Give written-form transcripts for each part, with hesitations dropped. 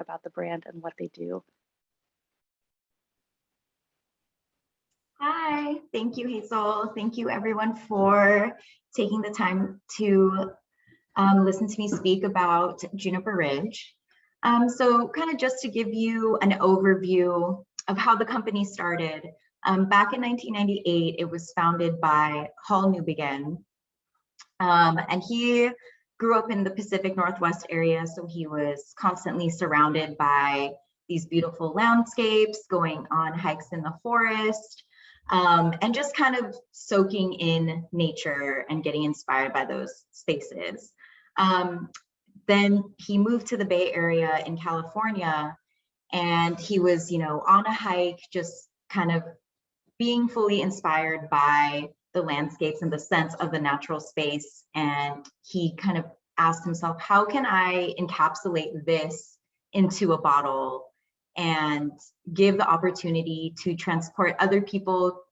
about the brand and what they do. Hi, thank you, Hazel. Thank you everyone for taking the time to listen to me speak about Juniper Ridge. So kind of just to give you an overview of how the company started. Back in 1998, it was founded by Hall Newbegin, and he grew up in the Pacific Northwest area, so he was constantly surrounded by these beautiful landscapes, going on hikes in the forest, and just kind of soaking in nature and getting inspired by those spaces. Then he moved to the Bay Area in California, and he was, on a hike, just kind of being fully inspired by the landscapes and the sense of the natural space. And he kind of asked himself, how can I encapsulate this into a bottle and give the opportunity to transport other people,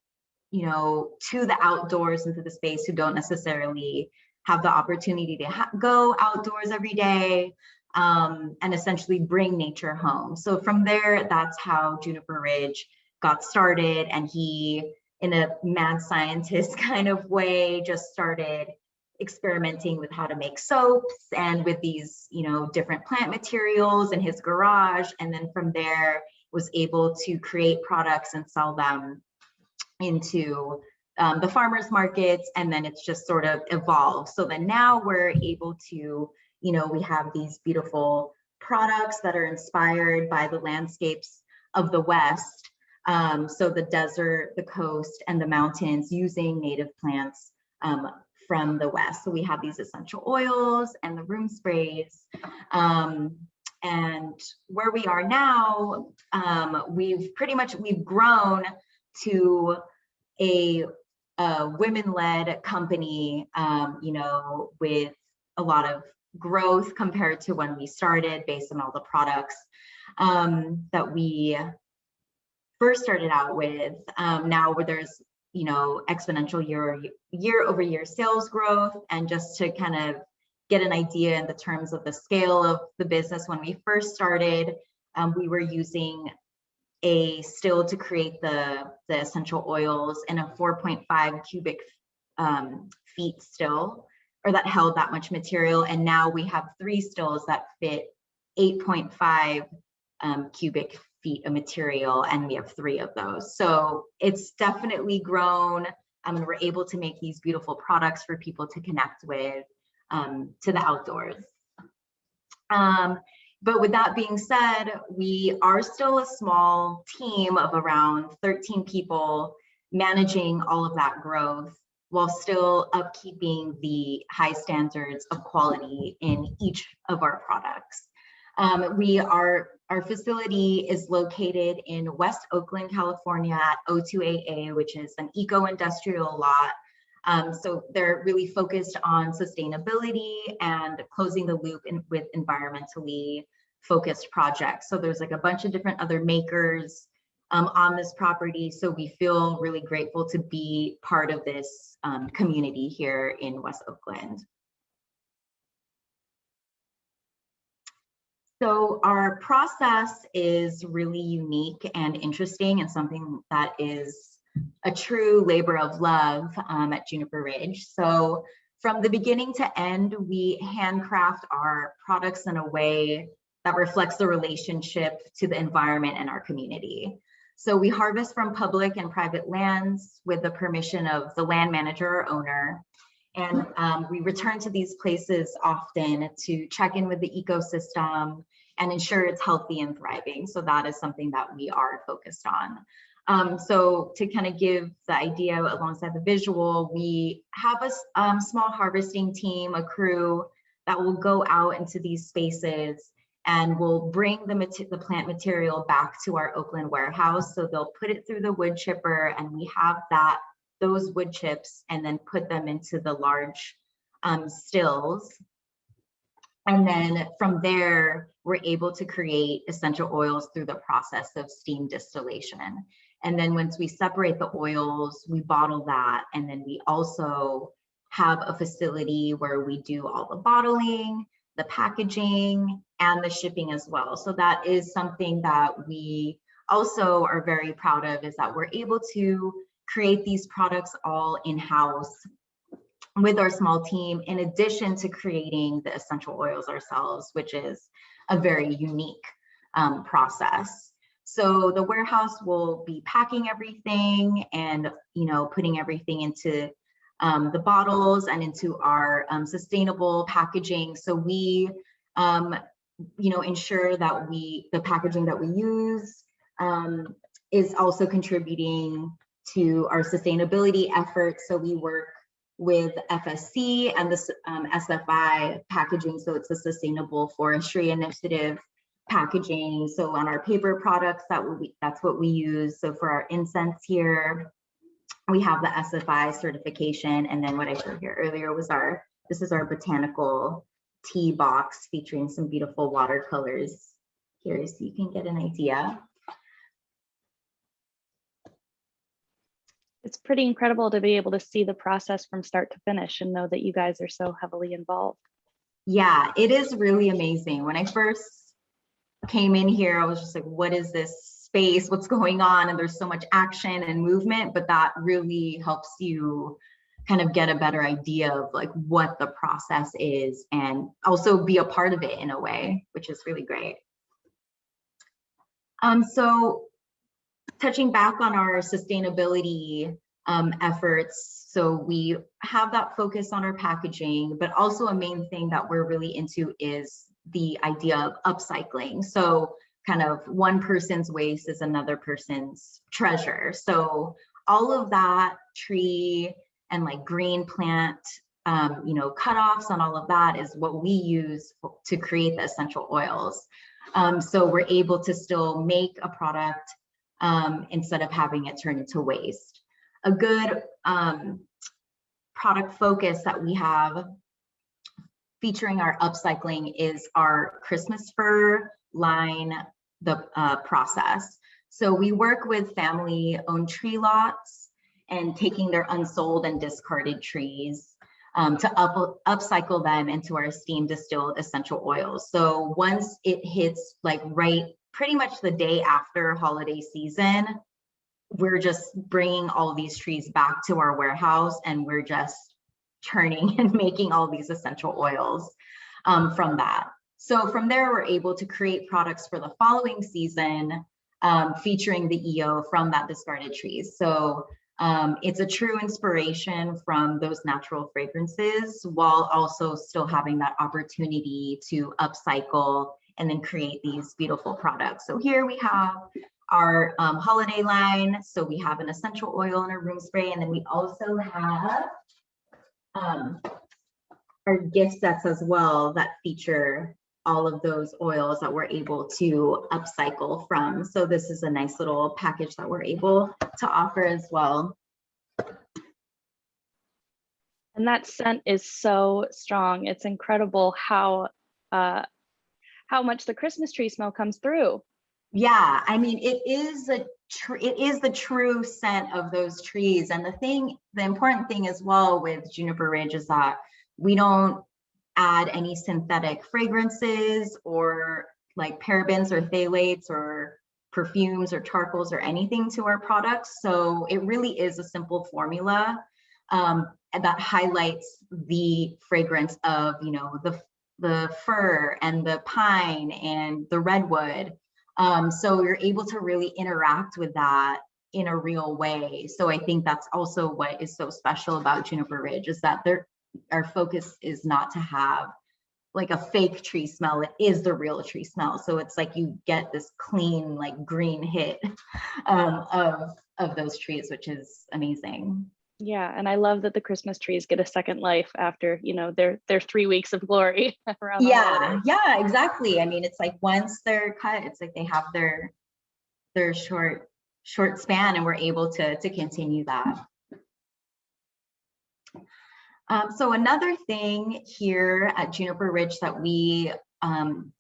to the outdoors, into the space, who don't necessarily have the opportunity to go outdoors every day, and essentially bring nature home. So from there, that's how Juniper Ridge got started. And he, in a mad scientist kind of way, just started experimenting with how to make soaps and with these, different plant materials in his garage. And then from there was able to create products and sell them into the farmers markets, and then it's just sort of evolved. So then now we're able to, we have these beautiful products that are inspired by the landscapes of the West. So the desert, the coast, and the mountains, using native plants from the West. So we have these essential oils and the room sprays. And where we are now, we've grown to a women-led company, with a lot of growth compared to when we started, based on all the products that we first started out with. Now where there's, exponential year-over-year sales growth. And just to kind of get an idea in the terms of the scale of the business, when we first started, we were using a still to create the essential oils in a 4.5 cubic feet still, or that held that much material. And now we have 3 stills that fit 8.5 cubic feet of material, and we have 3 of those. So it's definitely grown. And we're able to make these beautiful products for people to connect with, to the outdoors. But with that being said, we are still a small team of around 13 people managing all of that growth, while still upkeeping the high standards of quality in each of our products. Our facility is located in West Oakland, California at O2AA, which is an eco-industrial lot. So they're really focused on sustainability and closing the loop with environmentally focused projects. So there's like a bunch of different other makers on this property. So we feel really grateful to be part of this community here in West Oakland. So our process is really unique and interesting, and something that is a true labor of love at Juniper Ridge. So from the beginning to end, we handcraft our products in a way that reflects the relationship to the environment and our community. So we harvest from public and private lands with the permission of the land manager or owner. And we return to these places often to check in with the ecosystem and ensure it's healthy and thriving. So that is something that we are focused on. So to kind of give the idea alongside the visual, we have a small harvesting team, a crew that will go out into these spaces and we'll bring the plant material back to our Oakland warehouse. So they'll put it through the wood chipper, and we have those wood chips, and then put them into the large stills. And then from there, we're able to create essential oils through the process of steam distillation. And then once we separate the oils, we bottle that. And then we also have a facility where we do all the bottling, the packaging, and the shipping as well. So that is something that we also are very proud of, is that we're able to create these products all in-house with our small team, in addition to creating the essential oils ourselves, which is a very unique process. So the warehouse will be packing everything and, you know, putting everything into the bottles and into our sustainable packaging. So we, you know, ensure that the packaging that we use is also contributing to our sustainability efforts. So we work with FSC and the SFI packaging. So it's a Sustainable Forestry Initiative packaging. So on our paper products, that's what we use. So for our incense here, we have the SFI certification. And then what I showed here earlier was this is our botanical tea box featuring some beautiful watercolors here, so you can get an idea. It's pretty incredible to be able to see the process from start to finish and know that you guys are so heavily involved. Yeah, it is really amazing. When I first came in here, I was just like, what is this space? What's going on? And there's so much action and movement, but that really helps you kind of get a better idea of like what the process is and also be a part of it in a way, which is really great. So touching back on our sustainability efforts, so we have that focus on our packaging, but also a main thing that we're really into is the idea of upcycling. So kind of one person's waste is another person's treasure. So all of that tree and like green plant, you know, cutoffs and all of that is what we use to create the essential oils. So we're able to still make a product instead of having it turn into waste. A good product focus that we have featuring our upcycling is our Christmas fir line, the process. So we work with family-owned tree lots and taking their unsold and discarded trees to upcycle them into our steam distilled essential oils. So once it hits like pretty much the day after holiday season, we're just bringing all these trees back to our warehouse and we're just churning and making all these essential oils from that. So from there, we're able to create products for the following season featuring the EO from that discarded trees. So it's a true inspiration from those natural fragrances while also still having that opportunity to upcycle and then create these beautiful products. So here we have our holiday line. So we have an essential oil and a room spray, and then we also have our gift sets as well that feature all of those oils that we're able to upcycle from. So this is a nice little package that we're able to offer as well. And that scent is so strong. It's incredible how much the Christmas tree smell comes through. Yeah, I mean, it is the true scent of those trees. And the important thing as well with Juniper Ridge is that we don't add any synthetic fragrances or like parabens or phthalates or perfumes or charcoals or anything to our products. So it really is a simple formula that highlights the fragrance of, you know, the fir and the pine and the redwood. So you're able to really interact with that in a real way. So I think that's also what is so special about Juniper Ridge, is that our focus is not to have like a fake tree smell. It is the real tree smell. So it's like you get this clean, like green hit of those trees, which is amazing. Yeah, and I love that the Christmas trees get a second life after, you know, their 3 weeks of glory around the holidays. Yeah, exactly. I mean, it's like once they're cut, it's like they have their short span, and we're able to continue that. So another thing here at Juniper Ridge that we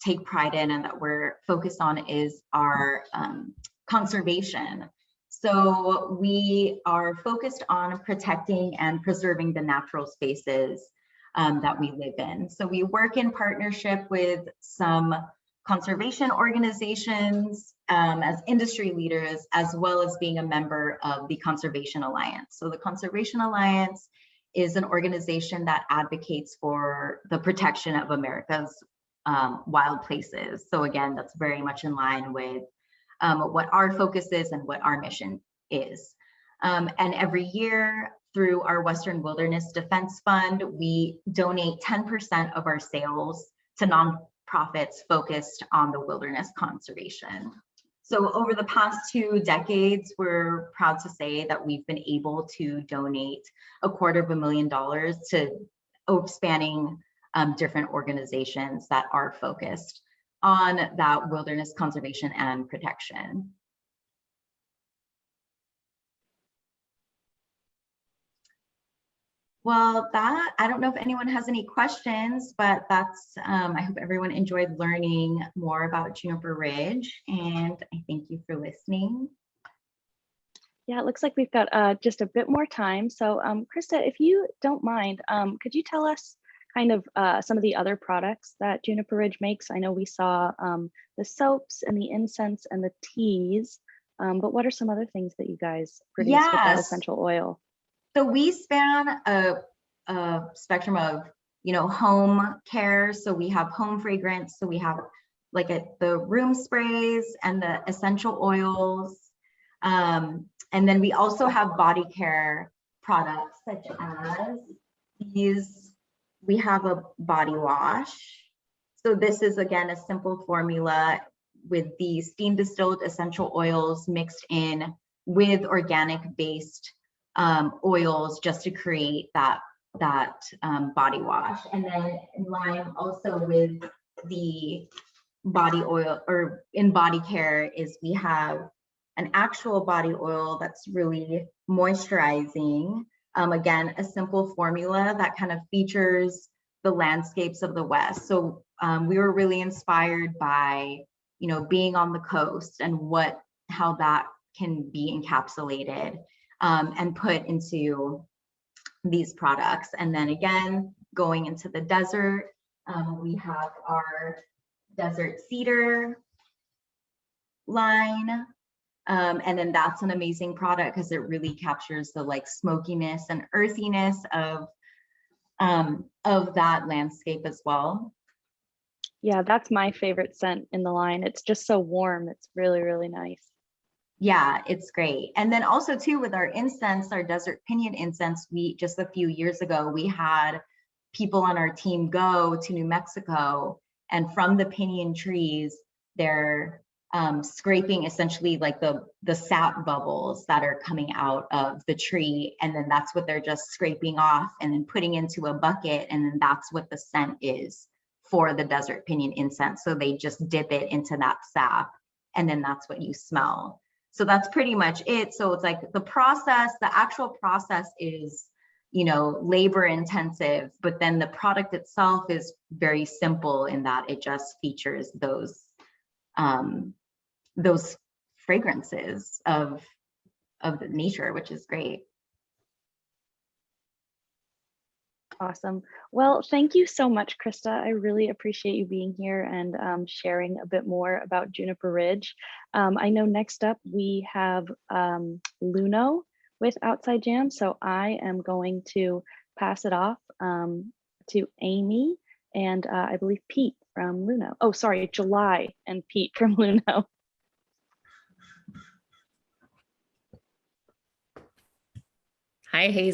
take pride in and that we're focused on is our conservation. So we are focused on protecting and preserving the natural spaces that we live in. So we work in partnership with some conservation organizations as industry leaders, as well as being a member of the Conservation Alliance. So the Conservation Alliance is an organization that advocates for the protection of America's wild places. So again, that's very much in line with what our focus is and what our mission is. And every year through our Western Wilderness Defense Fund, we donate 10% of our sales to nonprofits focused on the wilderness conservation. So over the past 2 decades, we're proud to say that we've been able to donate $250,000 to spanning different organizations that are focused on that wilderness conservation and protection. Well, I don't know if anyone has any questions, but I hope everyone enjoyed learning more about Juniper Ridge, and I thank you for listening. Yeah, it looks like we've got just a bit more time. So Krista, if you don't mind, could you tell us kind of some of the other products that Juniper Ridge makes? I know we saw the soaps and the incense and the teas, but what are some other things that you guys produce with that essential oil? So we span a spectrum of, home care. So we have home fragrance. So we have like the room sprays and the essential oils. And then we also have body care products such as these. We have a body wash. So this is, again, a simple formula with the steam distilled essential oils mixed in with organic based oils just to create that body wash. And then in line also with the body oil, or in body care, is we have an actual body oil that's really moisturizing. Again, a simple formula that kind of features the landscapes of the West. So we were really inspired by, being on the coast and how that can be encapsulated and put into these products. And then again, going into the desert, we have our desert cedar line. And then that's an amazing product because it really captures the like smokiness and earthiness of that landscape as well. Yeah, that's my favorite scent in the line. It's just so warm. It's really, really nice. Yeah, it's great. And then also too, with our incense, our desert pinion incense, just a few years ago, we had people on our team go to New Mexico, and from the pinion trees, they're scraping essentially like the sap bubbles that are coming out of the tree. And then that's what they're just scraping off and then putting into a bucket. And then that's what the scent is for the desert pinion incense. So they just dip it into that sap, and then that's what you smell. So that's pretty much it. So it's like the actual process is, labor intensive, but then the product itself is very simple in that it just features those fragrances of the nature, which is great. Awesome. Well, thank you so much, Krista. I really appreciate you being here and sharing a bit more about Juniper Ridge. I know next up we have Luno with Outside Jam. So I am going to pass it off to Amy and I believe Pete from Luno. Oh, sorry, July and Pete from Luno. Hi, Hazel.